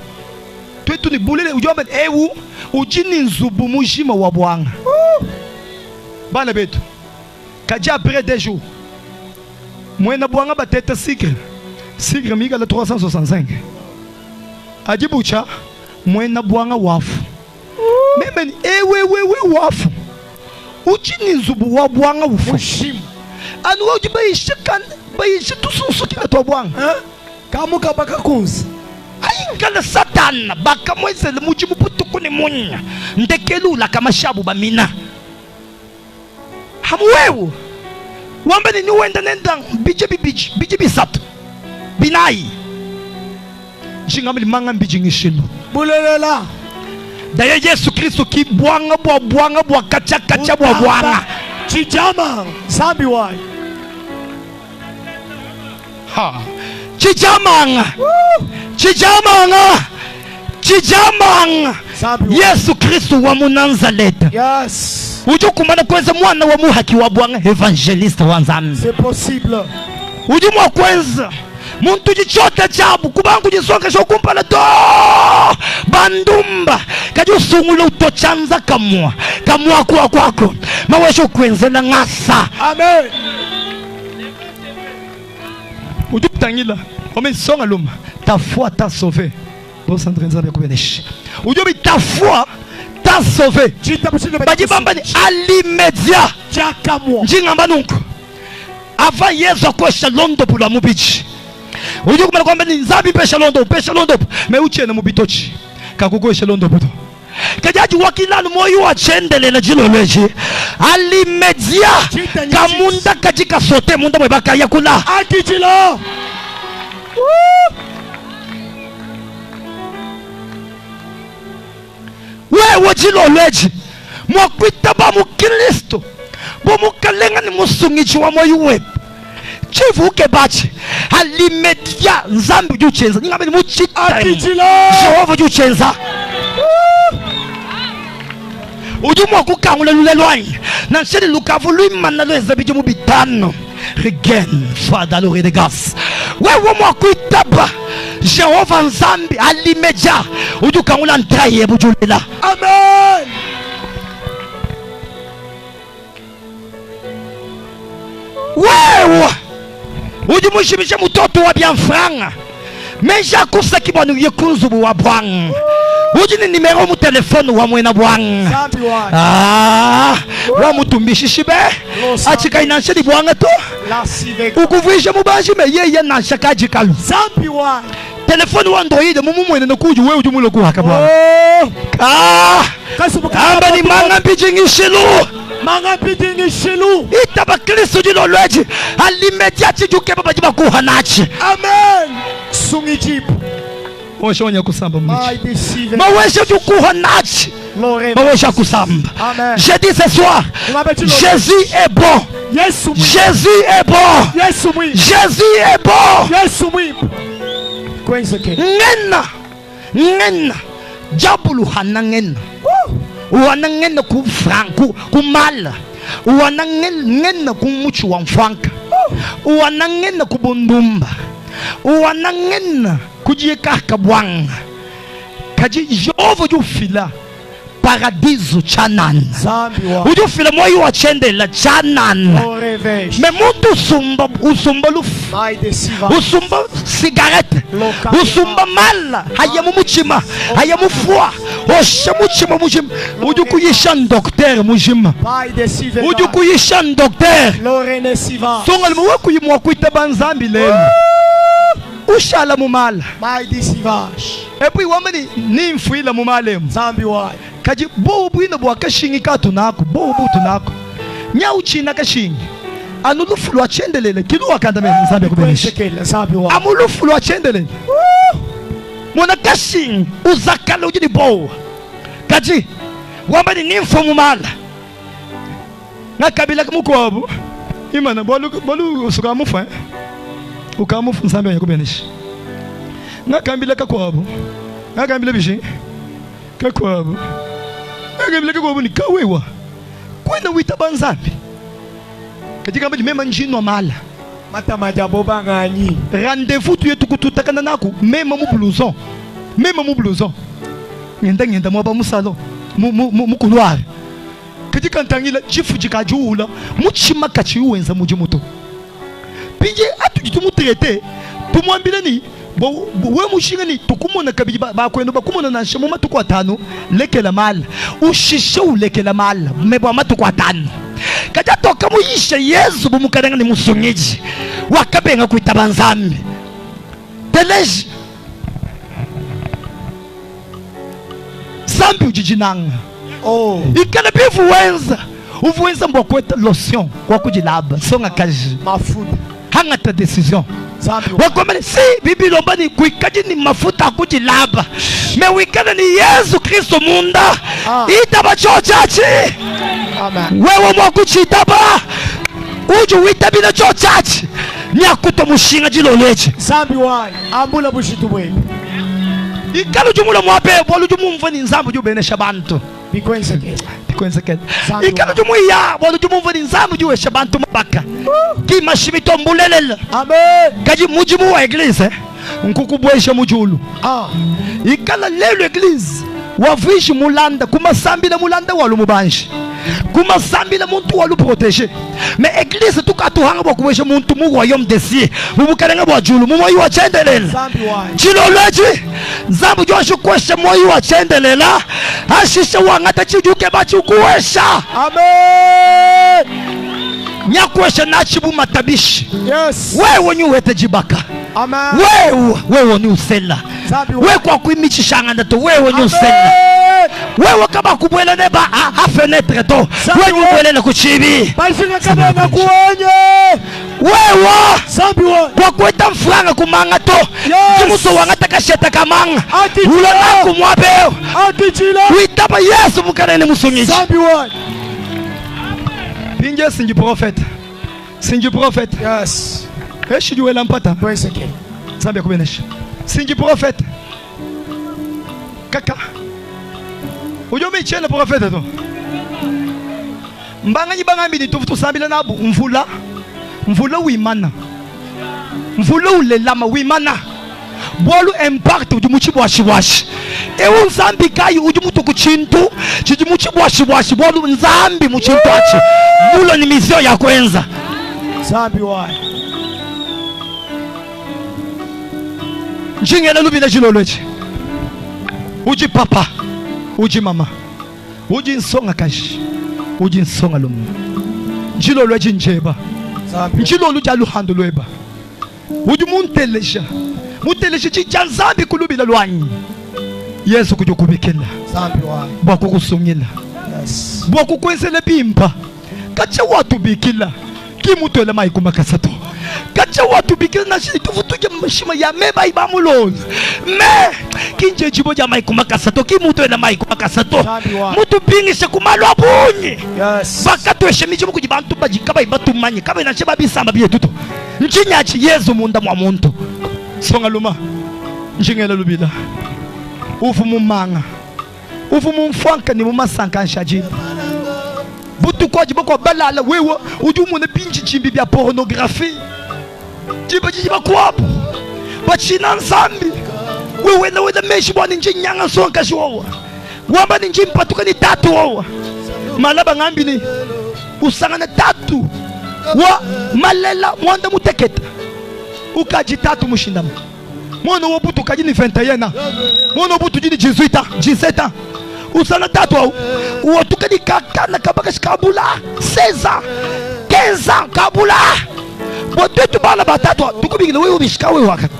twetu ni bulele ujomba ewu ujini nzubu mujima wa bwanga bana betu kaja après 2 jours mwena bwanga bateta sigre miga la 365 ajibucha mwena bwanga wafu memeni ewe wafu uchini nzubu wa bwanga ufushim anu waji bayishikan bayishi tususuki na to bwanga kamuka baka kunzi Aingala Satan bakamweze le mujimu putuku ni munya ndekelula kama shabu bamina hamwewu wambeni ni wenda nenda bije bisatu binayi jingamili manga mbiji ngishilu bulelela daye Yesu Kristo ki bwanga kacha bwanga chijama zambi wai ha chijamanga Yesu Kristo wa Munazareta. Yes. Uju kumana kwenza mwana wa muhaki wa bwanga evangeliste wa Nzambi. C'est possible. Uju mwa kwenza muntu jichote chabu kubangu jisonga shokumpala to bandumba kaji usungula utochanza kamwa kwako mawesho kwenzela ngasa. Amen. Uju kutangila ome songa luma ta foi t'a sauvé. Uju bi ta foi t'a sauvé. Bajibambani à l'immédiat njingamba nunku avant Yesu kwesha londo pula mubichi. Uju kumana kwamba ni Nzambi pesha londo me uchena mubitochi kakukwesha londo puto kajaji wakilanu moyo wa chendele na jilo leji alimedia kamunda kajika sote munda mwebaka yakula akijilo wewe jilo leji mwakwita ba mukristo bo mukalenga ni musungichi wa moyo wewe chivuke bachi alimedia Nzambi juchenza ningabe ni muchita akijilo Jehova juchenza Ujumwa kukangula lulelwai na nsheli lukavu luimana lweza bijumu bitano Regain, Father, Lord de grâce. Wewe mwakuitaba Jehova Nzambi alimeja ujukangula ntaye bujulela. Amen. Wewe ujimushimisha mtoto wa bianfranga meja kusa kibwanu yekunzubu wa bwang ujini nimero mu telefone wa mwena bwang wa mutumbishi shibe achika inansheli bwanga to ukuvuisha mubashi me yeye nanshaka jikalu Zambi wa telefone wa Android mumu mwene nokuju wewe ujumulo kuhaka bwanga amba ni manga mpijingishilu itaba Kristo jilo lweji alimedia chijuke baba jiba kuhanachi. Amen. Sungijibu Mawesha kusamba mwichi mawesha jukuhanachi mawesha kusamba. Je dis ce soir Jésus est bon. Jésus est bon. Jésus est bon. Ngena jabulu hana ngena wanangena ku franco ku mala wanangena ku muchu wa mfanka wanangena ku bundumba wanangena ku jikaka bwanga kaji Jehova jufila paradiso chanan ujufila moyo wa chendela chanan me muntu usumba lufu usumba cigarette usumba mala hayamu muchima hayamu fwa osha muchima mujima ujukuyisha docteur mujima ujukuyisha docteur songa limu kuyimwa kuitaba Nzambi lelo ushala mumala epi wamani nimfuila mumale Nzambi wa kaji bobu ino bwa kashingi katu nako bobu tunako nya uchina kashingi anulufu lwa chendelele kilu wakanda me Nzambi kubenisha amulufu lwa chendelele mwana kashingi uzakala ujini bowa kaji wambani nimfu mumala nga kabila muko wabu imana bolu usuka mufa ukamufu Nzambi yakubenisha nga kambila kakwabo nga kambila bishi kakwabo ngabile kakwabo ni kawewa kwenda witaba Nzambi katika mbali mema njino mala mata majabo banganyi rendez-vous tu yetu kututakana nako mema mu blouson ngenda mwaba musalo mu couloir katika ntangila chifu jikajula muchima kachiwenza mujimuto pije atujitu traité tumwambile ni we mushinga ni tukumona kabiji bakwendo bakumona na shemu matuko atano lekela mala ushishe ulekela mala mebo matuko atano kaja toka muyisha Yesu bumukaranga ni musonyeji wakabenga kuitaba Nzambi teleji zambi ujijinanga. Oh. Ikana bivu wenza. Uvuenza mwa kweta lotion kwa kujilaba. Songa kaji. Mafuta. Hanga ta decision. Wakomele si bibi lombani kuikaji ni mafuta kujilaba. Me wikana ni Yesu Kristo munda. Itaba chochachi. Amen. Wewe mwa kuchitaba. Uju witabina chochachi. Nyakuto mushinga jilolwechi. Zambi wai. Ambula bushitu wewe. Ikalo jumula mwabe. Walu jumumvani nzambu jubenesha bantu. Bikwenzekele. Ikalo jumuya. Walu jumumvani nzambu juwesha bantu mabaka. Kima shimito mbulelela. Amen. Kaji mujimu wa eglise. Nkukubwesha mujulu. Ikala lelo eglise. Wavishi mulanda. Kuma sambi na mulanda walu mubanshi. Kuma sambi na muntu walu protege. Me eglise tukatuhanga wakuwesha muntu mugu wa yom desi. Mubukarenga wajulu. Mumoyi wa chendelela. Chilolweji. Zambu jwashu kwesha moyi wa chendelela. Hashisha wangata chijuke bachi ukuwesha. Amen. Nyakwesha nachibu matabishi. Yes. Wewe ni uwete jibaka. Amen. Wewe ni usela. Wewe kwa kuimichishanga ndato. Wewe ni usela. Wewe kama kubwele neba ha fenetre to. Wewe ni ubwele na kuchibi. Balifinga kama na kuonye. Wewe kwa kueta mfranga kumanga to. Jimuso wangata kasheta kamanga. Ulona kumwabeo. Uitaba Yesu mukarene musungiji. Pinje sinji prophète. Sinji prophète. Yes. Eshi juwe lampata. Zambi kubenesha. Sinji prophète. Kaka. Ujo michele prophète to. Mbanga nyibanga mbili tufutu sambila nabu. Mvula wimana. Mvula ulelama wimana. Bolu impact ujimuchi bwashi. Ewe nzambi kayi ujimutu kuchintu. Chijimuchi bwashi. Bolu nzambi muchintu achi. Mulo ni mizio ya kwenza. Zambi wai. Njingele lubina jiloloji. Uji papa. Uji mama. Uji nsonga kashi. Uji nsonga lumu. Jiloloji njeba. Njilolu jalu hando lweba. Uji muntelesha. Mutelesha chichanzambi kulubila lwanyi. Yesu kujukubikila. Zambi wai. Bwako kusungila. Yes. Bwako kwenzele bimba. Kacha watu bikila. Kimutu ele mai kumakasato. Kacha watu bikila na shitu futuja mshima ya meba ibamulon. Me kinje jibo ja mai kumakasato. Kimutu ele mai kumakasato. Mutu bingisha kumalwa bunyi. Yes. Baka tueshe mijibu kujibantu baji kaba ibatu manyi. Kaba inacheba bisamba biye tuto. Nchinyachi Yesu munda mwa muntu. Songa luma. Njingele lubila. Ufu mumanga. Ufu mumfanka ni mumasanka nshajini. Butu kwa jibo kwa balala wewe ujumu ne pinji chimbi bya pornographie. Jiba kwa hapo. Bachina nsambi. Wewe na wewe meshi bwana njinyanga sonka shwa. Wamba ni njimpa tukani tatu wawa. Malaba ngambi ni usangana tatu. Wa malela mwanda muteketa. Ukaji tatu mushindama. Mwana wabutu kaji ni 21. Mwana wabutu jini 17. Usana tatu au uotuka ni kakana kabaka shikabula 16 15 kabula botetu bala batatu tukubingile wewe ubishika wewe wakati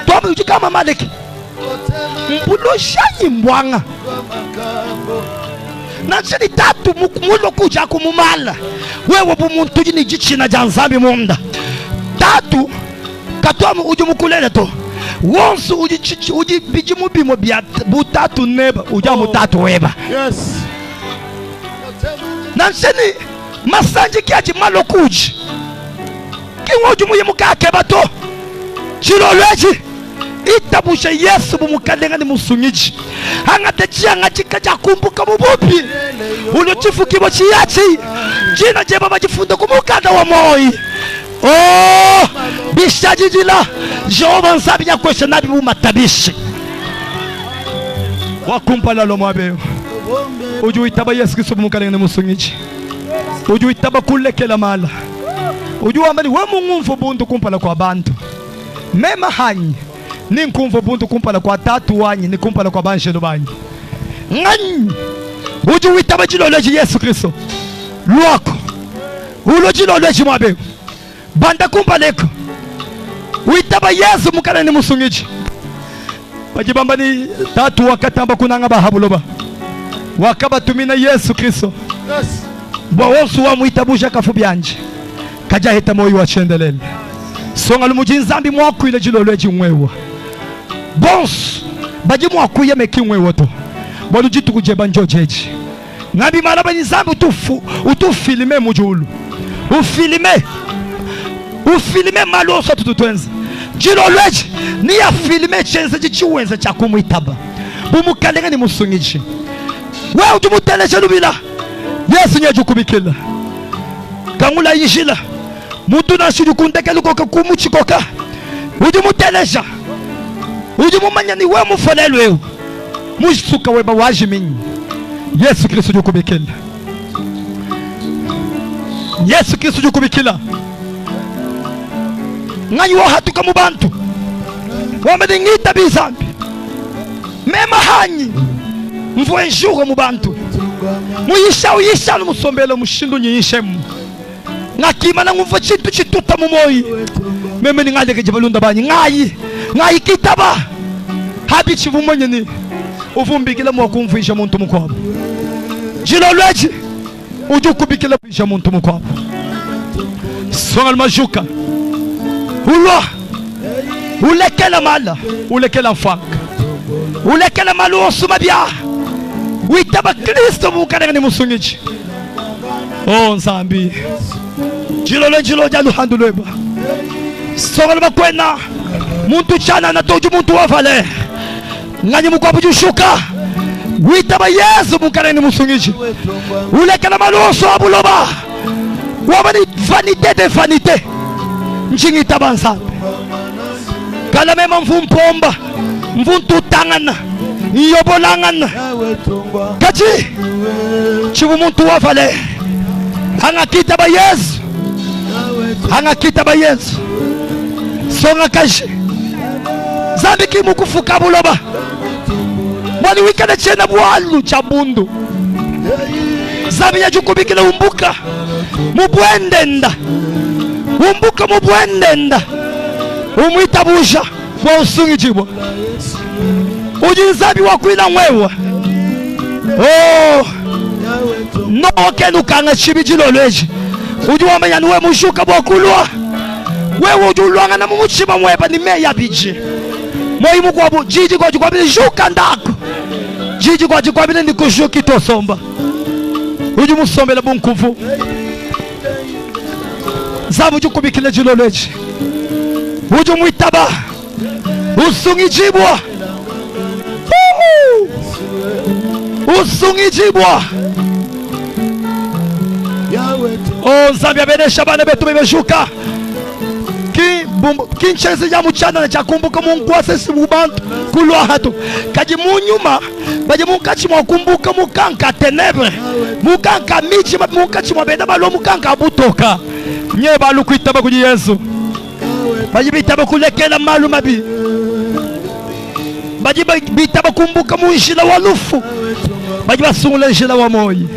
twame ujika mama maleki mbulo shanyi mbwanga na chini tatu mulo kuja kumumala wewe bumuntu jini jichina janzambi munda tatu katwamu uju mukulele to wonsu uji biji mubimo bya butatu neba uja mutatu weba. Yes. Nanseni masanji kiachi malokuji kingoju muye mukake bato chilolweji itabusha Yesu bumukalenga ni musungiji hangate chianga chikaja kumbuka mubupi ulo chifu kibo chiachi jina jeba bajifunda kumukanda wa moi. Oh, bishajijila Jehova nsabi ya kwesha nabi matabishi wakumpala lo mwabeo uju itaba Yesu Kristo bumukalenga musungiji uju itaba kulekela mala uju ambali we mungumfu buntu kumpala kwa bantu mema hanyi ni nkumfu buntu kumpala kwa tatu wanyi ni kumpala kwa banshelo banyi ngani uju itaba jiloloji Yesu Kristo luako ulo jiloloji mwabeo banda kumpaleko uitaba Yesu mukana ni musungiji bajibamba ni tatu wakatamba kunanga bahabuloba wakaba tumina Yesu Kristo bwa wosu wa muitabusha kafu byanje kaja heta moyo wa chendelele songa lumujinzambi mwakwile jilolwe jimwewa bons baji mwakuye mekimwewa to bolu jitu kujeba njojeji ngabi malaba nizambi utufilime mujulu ufilime maloso tututwenza jilolweji ni ya filime chenze jichiwenza cha kumwitaba bumukalenga ni musungiji wewe ujumuteleje lubila Yesu nyeju kubikila kangula yishila mutu na shuru kundekelu koka kumuchikoka ujumuteleja ujumumanya ni wewe mufalelu wewe musuka weba wajiminyi Yesu Kristo jukubikila Yesu Kristo jukubikila nganyi wa hatu kamu bantu wamedingita bizambi mema hanyi mvue njure mu bantu muyisha musombele mushindu nyishemu ngakima na ngumva chintu chituta mu moyi meme ningaleke jibalunda banyi ngayi kitaba habi chivumonye ni uvumbikile mu kumvisha muntu mukwabo jilolweji ujukubikile kwisha muntu mukwabo songal majuka ulwa ulekela mala ulekela mfaka ulekela malu osuma bya witaba Kristo mukaranga ni musungiji oh nzambi jilo jalu handuleba songal bakwena muntu chana na toju muntu wafale ngani mukwabu jushuka witaba Yesu mukaranga ni musungiji ulekela malu osuma buloba wabani vanité de vanité njingi tabanza kala mema mvumpomba mvuntutangana yobolangana kaji chibu muntu wafale hangakita ba Yesu songa kaji zambi kimukufuka buloba mwani wikana chena bwalu chabundu zambi ya jukubikila umbuka mubwendenda umwitabusha wa usungijibwa ujinzabi wakwila mwewa oh no kenukanga chibijilolweji ujuwamenya niwe mushuka bwakulwa wewe ujulwanga na mumuchiba mweba ni meya biji moimu kwabu jiji kwa jikwabili shuka ndako jiji kwa jikwabili ni kushuki tosomba uju musombele bunkufu zabu jukubikile jilolweji uju mwitaba usungijibwa oh nzambi abenesha bana betu bebeshuka kinchezi ya muchana na chakumbuka mungu wa sesi mubantu kulwa hatu kaji munyuma baje munkachi mwakumbuka mukanka tenebre mukanka michi munkachi mwabenda balo mukanka abutoka nye balu kuitaba kuji Yesu baje bitaba kulekela malu mabi baje bitaba kumbuka munjila wa lufu baje basungula njila wa moyi